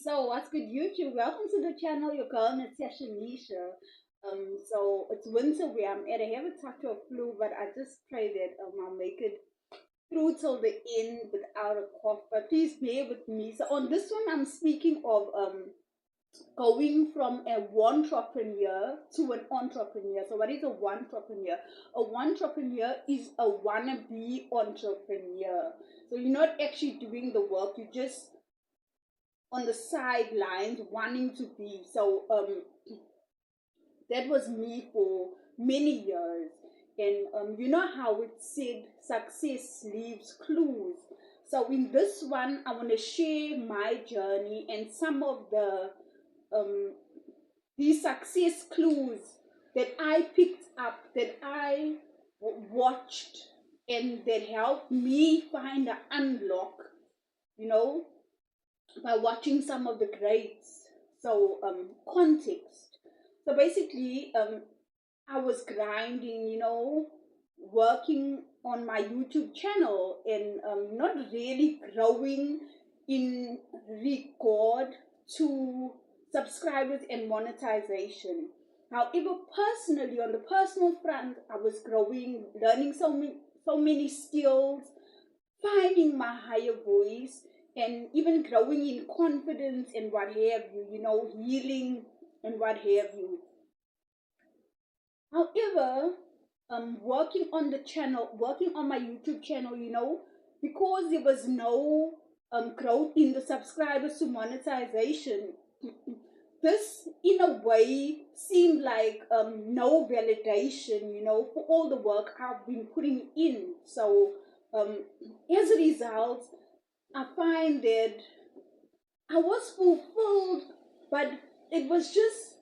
So what's good, YouTube? Welcome to the channel, your girl Natasha Nisha. So it's winter where I'm at. I haven't touched a flu, but I just pray that I'll make it through till the end without a cough. But please bear with me. So on this one, I'm speaking of going from a wantrepreneur to an entrepreneur. So what is a wantrepreneur? A wantrepreneur is a wannabe entrepreneur. So you're not actually doing the work. You just on the sidelines wanting to be. So that was me for many years. And you know how it said success leaves clues. So in this one, I want to share my journey and some of um, these success clues that I picked up, that I watched, and that helped me find an unlock, you know, by watching some of the greats. So context. So basically, I was grinding, working on my YouTube channel and not really growing in regard to subscribers and monetization. However, personally, on the personal front, I was growing, learning so many skills, finding my higher voice, and even growing in confidence and what have you, healing and what have you. However, working on the channel, working on my YouTube channel, because there was no growth in the subscribers to monetization, this in a way seemed like no validation, for all the work I've been putting in. So as a result, I find that I was fulfilled, but it was just,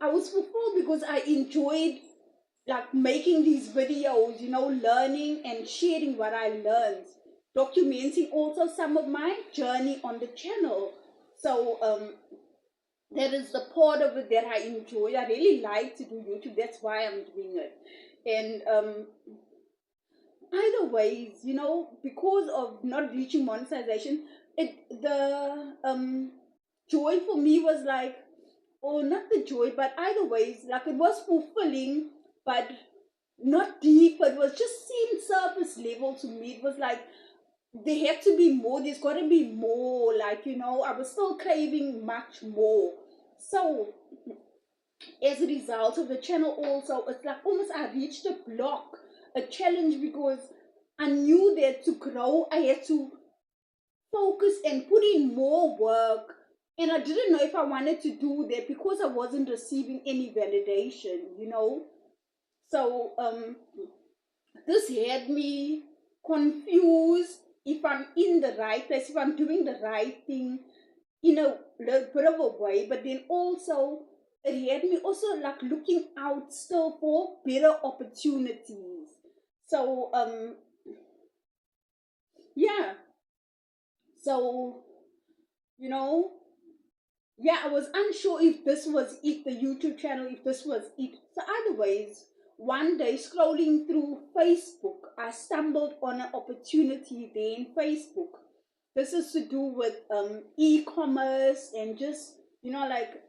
I was fulfilled because I enjoyed like making these videos, learning and sharing what I learned, documenting also some of my journey on the channel. So that is the part of it that I enjoy. I really like to do YouTube. That's why I'm doing it. And either ways, because of not reaching monetization, the joy for me was like, or not the joy, but either ways, like it was fulfilling, but not deep. It was just seemed surface level to me. It was like there had to be more. There's got to be more. Like, I was still craving much more. So as a result of the channel also, it's like almost I reached a block, a challenge, because I knew that to grow I had to focus and put in more work, and I didn't know if I wanted to do that because I wasn't receiving any validation, so this had me confused if I'm in the right place, if I'm doing the right thing in a little bit of a way, but then also it had me also like looking out still for better opportunities. So yeah, so you know yeah, I was unsure if this was it, the YouTube channel, if this was it. So either ways, one day scrolling through Facebook, I stumbled on an opportunity there in Facebook. This is to do with e-commerce and just, like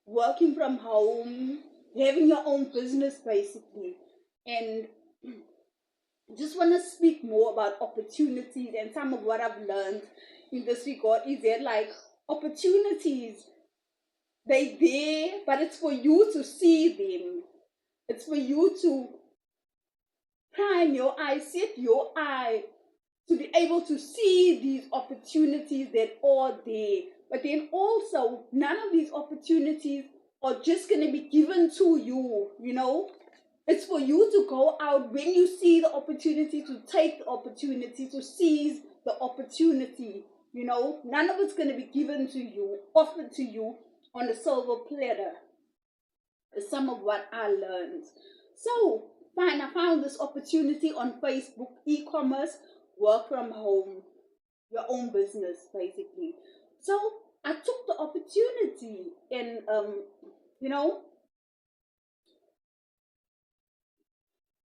working from home, having your own business basically. And just want to speak more about opportunities, and some of what I've learned in this regard is that like opportunities, they there, but it's for you to see them. It's for you to prime your eye, set your eye to be able to see these opportunities that are there. But then also, none of these opportunities are just going to be given to you. It's for you to go out when you see the opportunity, to take the opportunity, to seize the opportunity. None of it's going to be given to you, offered to you on a silver platter. Is some of what I learned. So, fine, I found this opportunity on Facebook, e-commerce, work from home, your own business, basically. So, I took the opportunity, and, you know,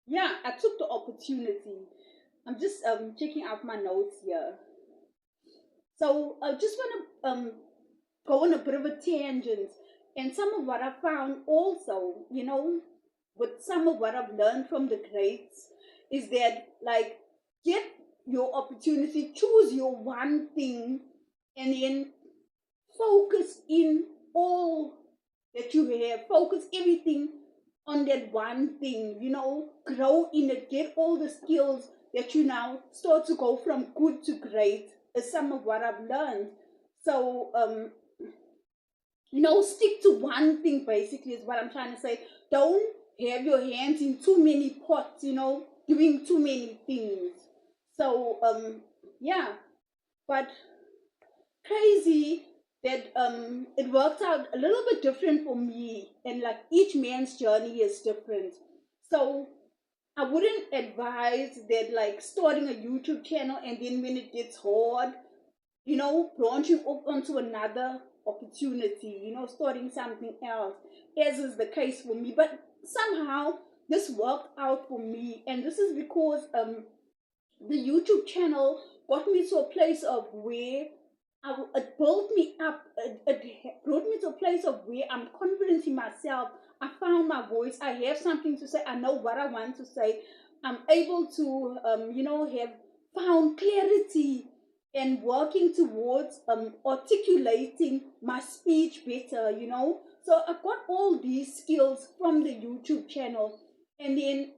yeah, I took the opportunity. I'm just checking out my notes here. So I just want to go on a bit of a tangent. And some of what I found also, with some of what I've learned from the greats, is that, like, get your opportunity, choose your one thing, and then focus in all that you have, focus everything on that one thing, grow in it, get all the skills that you now start to go from good to great, is some of what I've learned. So, stick to one thing, basically, is what I'm trying to say. Don't have your hands in too many pots, doing too many things. So, yeah, but crazy that it worked out a little bit different for me, and like each man's journey is different. So I wouldn't advise that, like, starting a YouTube channel and then when it gets hard, branching off onto another opportunity, starting something else, as is the case for me. But somehow this worked out for me, and this is because the YouTube channel got me to a place of where it built me up. It brought me to a place of where I'm confident in myself. I found my voice. I have something to say. I know what I want to say. I'm able to, have found clarity and working towards articulating my speech better, So I got all these skills from the YouTube channel. And then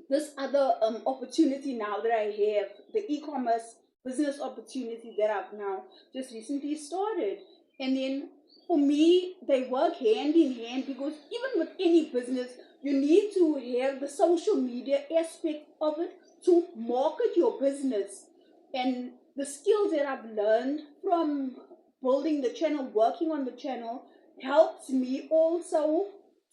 this other opportunity now that I have, the e-commerce business opportunity that I've now just recently started. And then for me, they work hand in hand, because even with any business, you need to have the social media aspect of it to market your business. And the skills that I've learned from building the channel, working on the channel, helps me also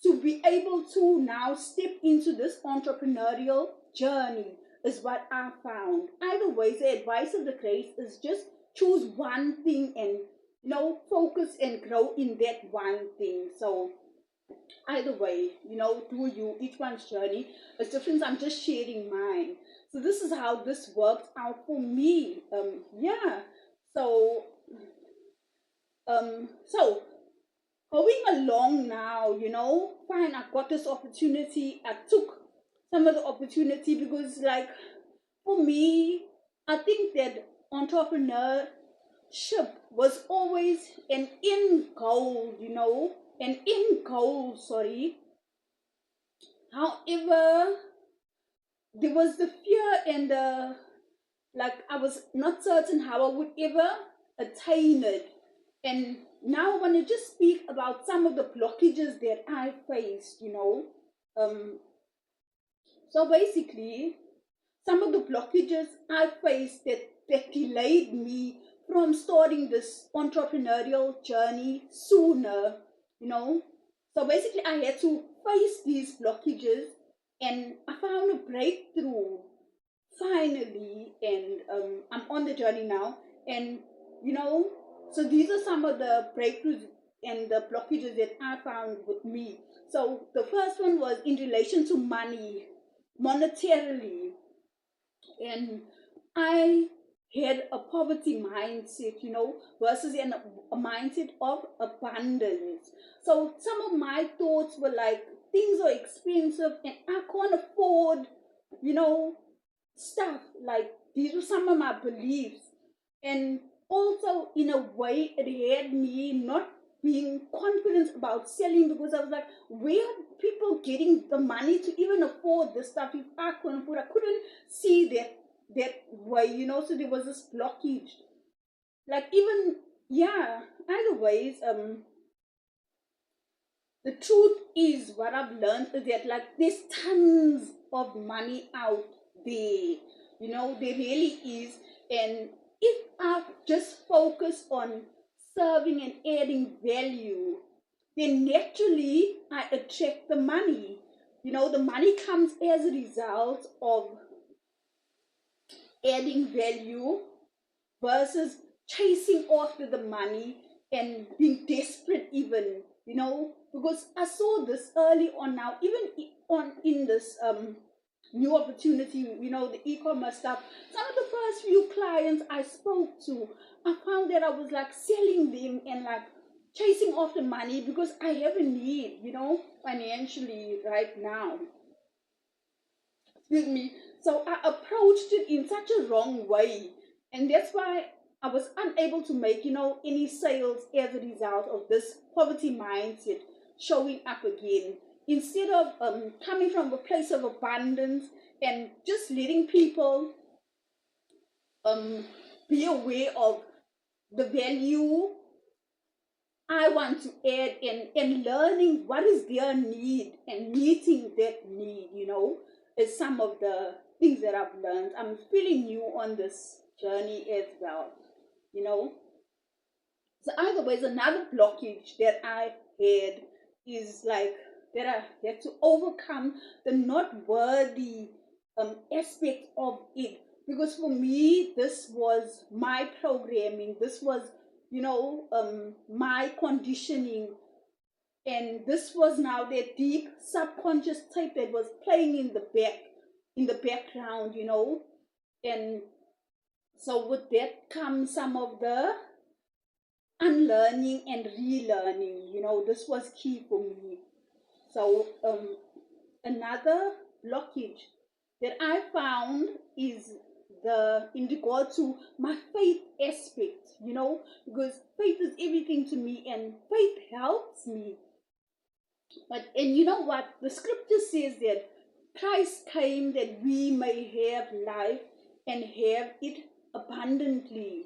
to be able to now step into this entrepreneurial journey, is what I found. Either way, the advice of the grace is just choose one thing and, focus and grow in that one thing. So either way, do you, each one's journey is different. I'm just sharing mine. So this is how this worked out for me. Yeah. So so going along now, fine, I got this opportunity. I took some of the opportunity because, like, for me, I think that entrepreneurship was always an end goal, sorry. However, there was the fear and the, like, I was not certain how I would ever attain it. And now I want to just speak about some of the blockages that I faced, So basically, some of the blockages I faced that delayed me from starting this entrepreneurial journey sooner, you know. So basically, I had to face these blockages, and I found a breakthrough finally, and I'm on the journey now. And you know, so these are some of the breakthroughs and the blockages that I found with me. So the first one was in relation to money, monetarily. And I had a poverty mindset, versus a mindset of abundance. So some of my thoughts were like, things are expensive and I can't afford, you know, stuff. Like, these were some of my beliefs. And also, in a way, it had me not being confident about selling, because I was like, where are people getting the money to even afford this stuff if I couldn't afford? I couldn't see that way, so there was this blockage. Like, even, yeah, either ways, the truth is, what I've learned is that, like, there's tons of money out there. There really is. And if I just focus on serving and adding value, then naturally I attract the money. The money comes as a result of adding value versus chasing after the money and being desperate, even, because I saw this early on now, even on in this new opportunity, the e-commerce stuff. Some of the first few clients I spoke to, I found that I was like selling them and like chasing after money because I have a need, financially right now. Excuse me. So I approached it in such a wrong way. And that's why I was unable to make, any sales as a result of this poverty mindset showing up again. Instead of coming from a place of abundance and just letting people be aware of the value I want to add and learning what is their need and meeting that need, is some of the things that I've learned. I'm feeling new on this journey as well, you know. So either ways, another blockage that I had is like that I had to overcome the not worthy aspect of it. Because for me, this was my programming. This was, my conditioning. And this was now that deep subconscious tape that was playing in the background, And so with that comes some of the unlearning and relearning. This was key for me. So another blockage that I found is in regard to my faith aspect, because faith is everything to me and faith helps me. And you know what? The scripture says that Christ came that we may have life and have it abundantly.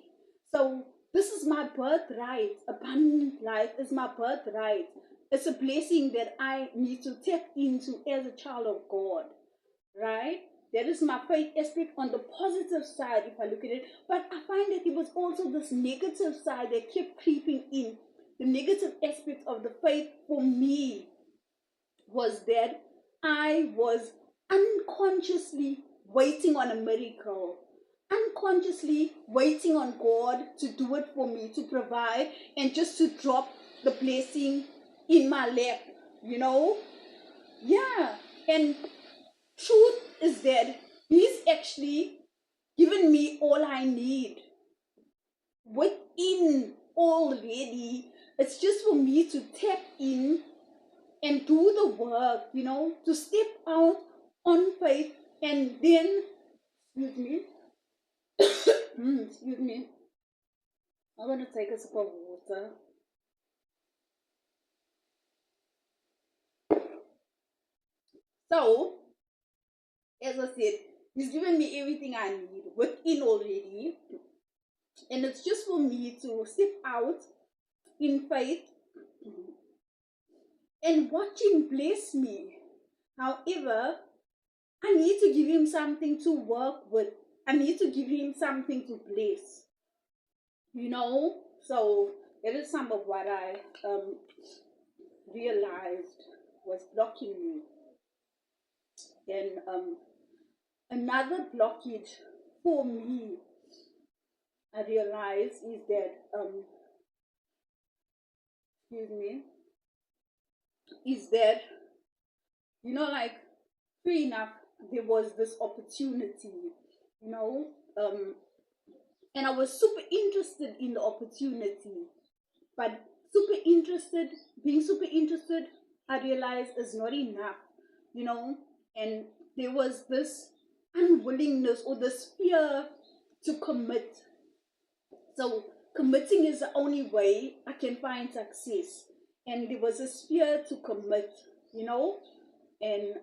So this is my birthright. Abundant life is my birthright. It's a blessing that I need to tap into as a child of God, right? That is my faith aspect on the positive side if I look at it. But I find that it was also this negative side that kept creeping in. The negative aspect of the faith for me was that I was unconsciously waiting on a miracle, unconsciously waiting on God to do it for me, to provide, and just to drop the blessing in my lap, Yeah, and truth is that He's actually given me all I need within already. It's just for me to tap in and do the work, to step out on faith and then, excuse me, excuse me, I'm going to take a sip of water. So, as I said, He's given me everything I need within already, and it's just for me to step out in faith and watch Him bless me. However, I need to give Him something to work with. I need to give Him something to bless. So that is some of what I realized was blocking me. And another blockage for me, I realized, is that excuse me, is that like fair enough, there was this opportunity, and I was super interested in the opportunity, but being super interested, I realized is not enough, and there was this unwillingness or this fear to commit. So committing is the only way I can find success, and there was this fear to commit, and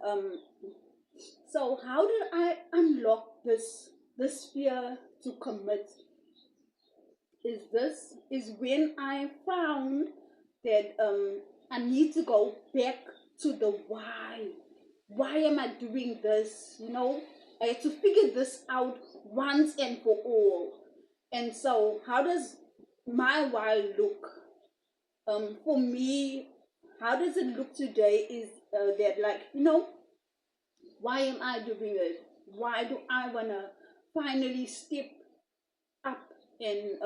so how did I unlock this fear to commit? Is when I found that I need to go back to the why. Why am I doing this? I had to figure this out once and for all. And so, how does my why look? For me, how does it look today? Is that like why am I doing it? Why do I wanna finally step up and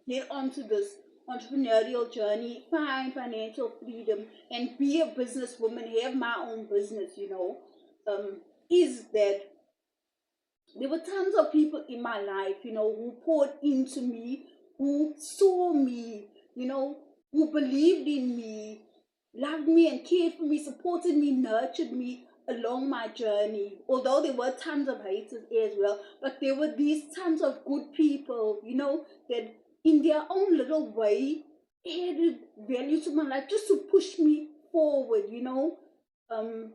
get onto this entrepreneurial journey, find financial freedom, and be a businesswoman, have my own business, is that there were tons of people in my life, who poured into me, who saw me, who believed in me, loved me and cared for me, supported me, nurtured me along my journey. Although there were tons of haters as well, but there were these tons of good people, that in their own little way added value to my life just to push me forward,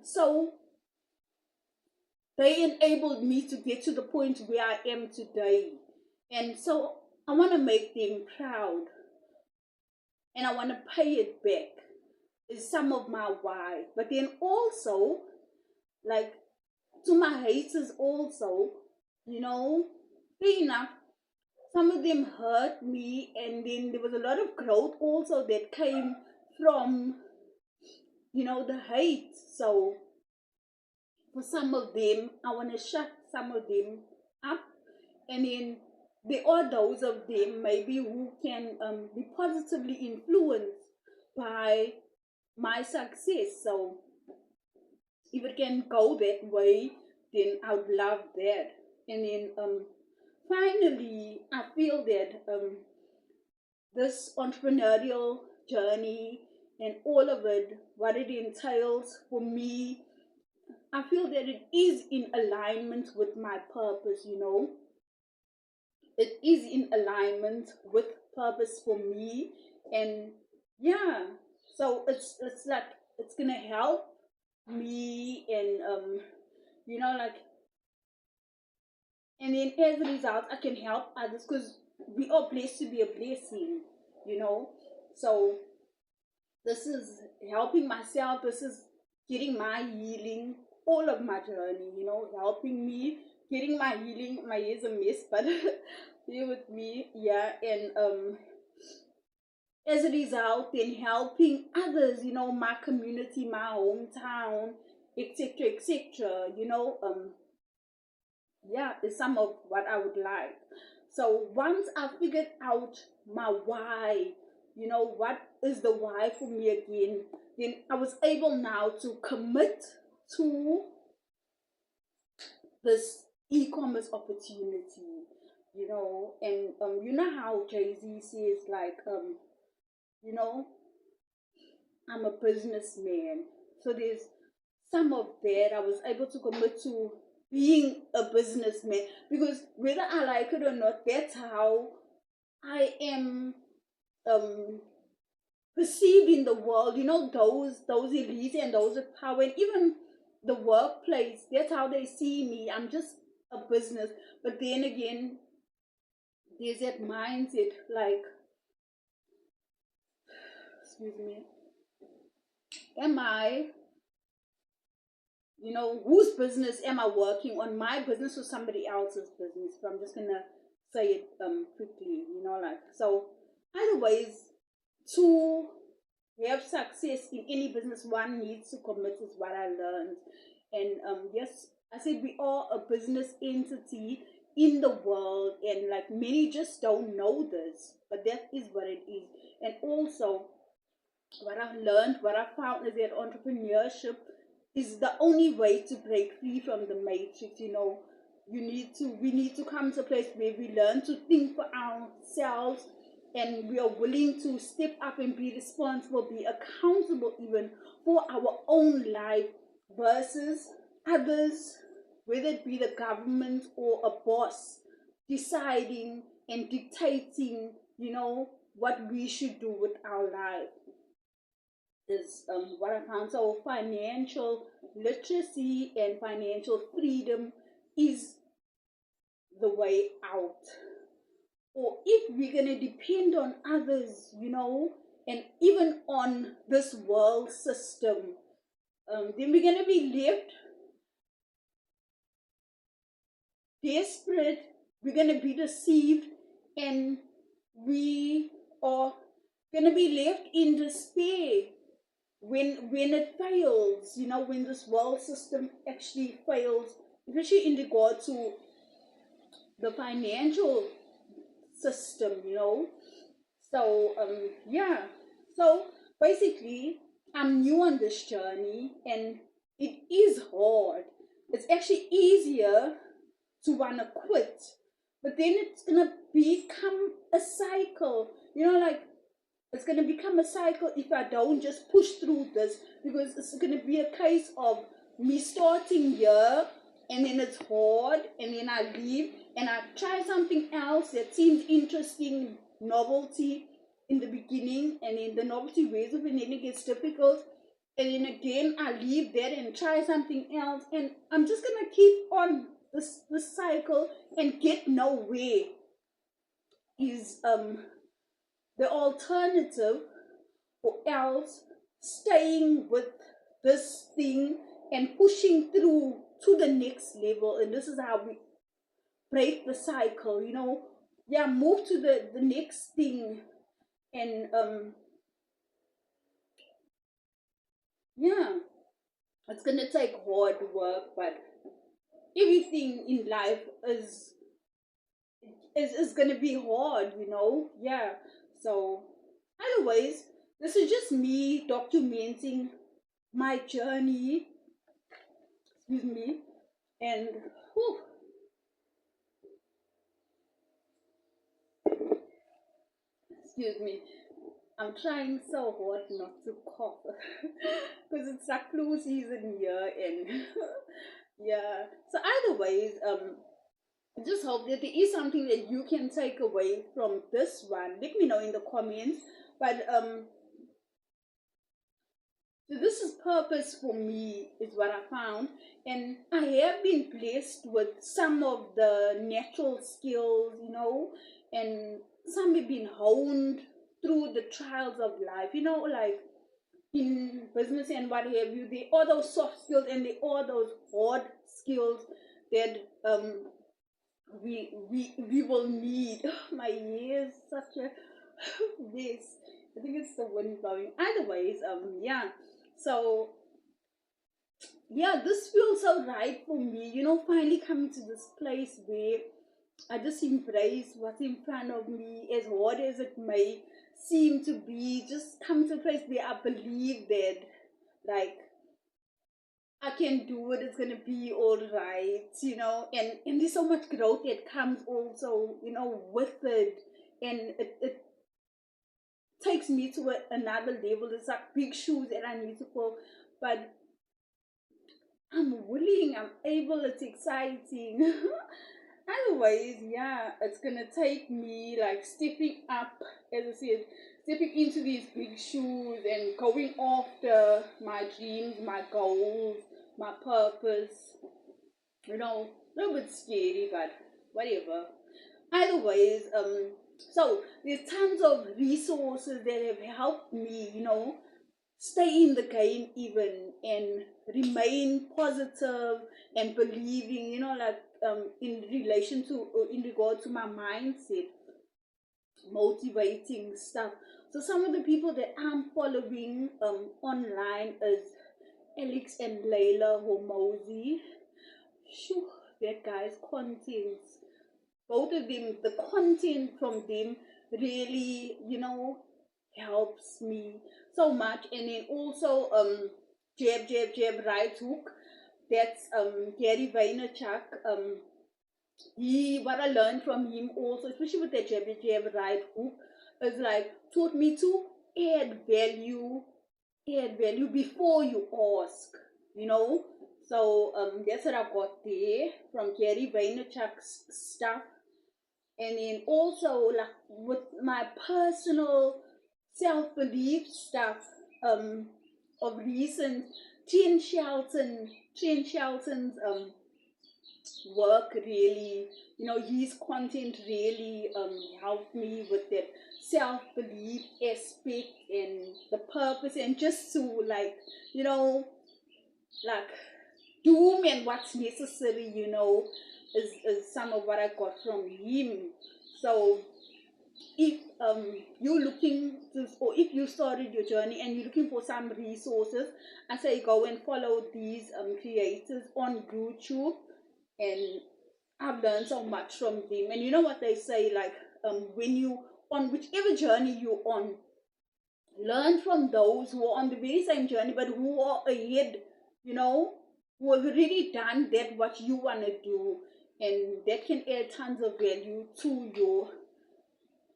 So they enabled me to get to the point where I am today. And so I want to make them proud and I want to pay it back is some of my why. But then also, like, to my haters also, fair enough, some of them hurt me, and then there was a lot of growth also that came from, the hate. So for some of them, I want to shut some of them up, and then there are those of them maybe who can be positively influenced by my success. So if it can go that way, then I would love that. And then finally, I feel that this entrepreneurial journey and all of it, what it entails for me, I feel that it is in alignment with my purpose, It is in alignment with purpose for me. And yeah, so it's like it's gonna help me and like, and then as a result I can help others because we are blessed to be a blessing, So this is helping myself, this is getting my healing, all of my journey, helping me getting my healing. My hair's a mess, but be with me, yeah. And as a result, then helping others, my community, my hometown, etc., etc., yeah, is some of what I would like. So once I figured out my why, what is the why for me again, then I was able now to commit to this e-commerce opportunity, and how Jay-Z says, like, you know, I'm a businessman. So there's some of that I was able to commit to being a businessman, because whether I like it or not, that's how I am perceived in the world. Those elites and those with power, and even the workplace, that's how they see me. I'm just a business. But then again, there's that mindset, like, excuse me, am I, whose business am I working on? My business or somebody else's business? So I'm just gonna say it quickly, like, so either ways, to have success in any business, one needs to commit, is what I learned. And yes, I said we are a business entity in the world, and like many just don't know this, but that is what it is. And also, what I've learned, what I found is that entrepreneurship is the only way to break free from the matrix. We need to come to a place where we learn to think for ourselves, and we are willing to step up and be responsible, be accountable even for our own life versus others, whether it be the government or a boss deciding and dictating, what we should do with our life. Is what I found. So financial literacy and financial freedom is the way out. Or if we're going to depend on others, and even on this world system, then we're going to be left desperate, we're going to be deceived, and we are going to be left in despair when it fails, when this world system actually fails, especially in regard to the financial system, So yeah. So basically, I'm new on this journey, and it is hard. it's actually easier to want to quit. But then it's going to become a cycle. Like, it's going to become a cycle if I don't just push through this, because it's going to be a case of me starting here, and then it's hard, and then I leave and I try something else that seems interesting, novelty in the beginning, and then the novelty wears off, and then it gets difficult, and then again I leave that and try something else, and I'm just going to keep on this cycle and get nowhere. Is the alternative, or else staying with this thing and pushing through to the next level. And this is how we break the cycle, yeah, move to the next thing. And yeah, it's gonna take hard work, but everything in life is gonna be hard, yeah. So anyways, this is just me documenting my journey, excuse me, and whew, excuse me, I'm trying so hard not to cough because it's like flu season here, and yeah. So either ways, I just hope that there is something that you can take away from this one. Let me know in the comments. But so this is purpose for me, is what I found, and I have been blessed with some of the natural skills, and some have been honed through the trials of life, like in business and what have you. There are those soft skills and there are those hard skills that we will need. My hair is such a mess. I think it's the wind blowing. Either ways, yeah. So yeah, this feels so right for me, finally coming to this place where I just embrace what's in front of me, as hard as it may seem to be. Just come to a place where I believe that, like, I can do it, it's gonna be all right, and there's so much growth that comes also, with it, and it takes me to another level. It's like big shoes that I need to fill, but I'm willing, I'm able, it's exciting. Otherwise, yeah, it's gonna take me like stepping up, as I said, stepping into these big shoes and going after my dreams, my goals, my purpose. A little bit scary, but whatever. Either ways, so there's tons of resources that have helped me, stay in the game even, and remain positive and believing, like in relation to, or in regard to my mindset, motivating stuff. So some of the people that I'm following online is Alex and Layla Hormozy. Shoo, that guy's content, both of them, the content from them really, helps me so much. And then also jab jab jab right hook, that's Gary Vaynerchuk. He, what I learned from him also, especially with the jab jab right hook, is like taught me to add value before you ask, you know. So that's what I got there from Gary Vaynerchuk's stuff. And then also, like, with my personal self-belief stuff, of recent, Trent Shelton's work really, his content really helped me with that self-belief aspect and the purpose, and just to, like, like, do and what's necessary, is some of what I got from him. So if you're looking to, or if you started your journey and you're looking for some resources, I say go and follow these creators on YouTube. And I've learned so much from them. And you know what they say, like, when you, on whichever journey you're on, learn from those who are on the very same journey but who are ahead, you know who have already done that what you want to do, and that can add tons of value to your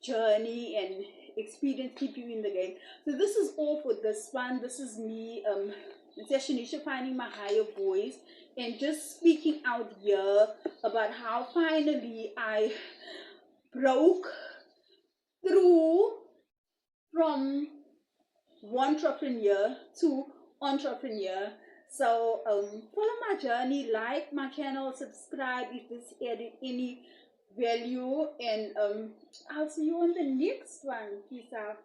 journey and experience, keep you in the game. So this is all for this one. This is me, Shanisha, finding my higher voice and just speaking out here about how finally I broke through from Wantrepreneur to entrepreneur. So follow my journey, like my channel, subscribe if this added any value, and I'll see you on the next one. Peace out.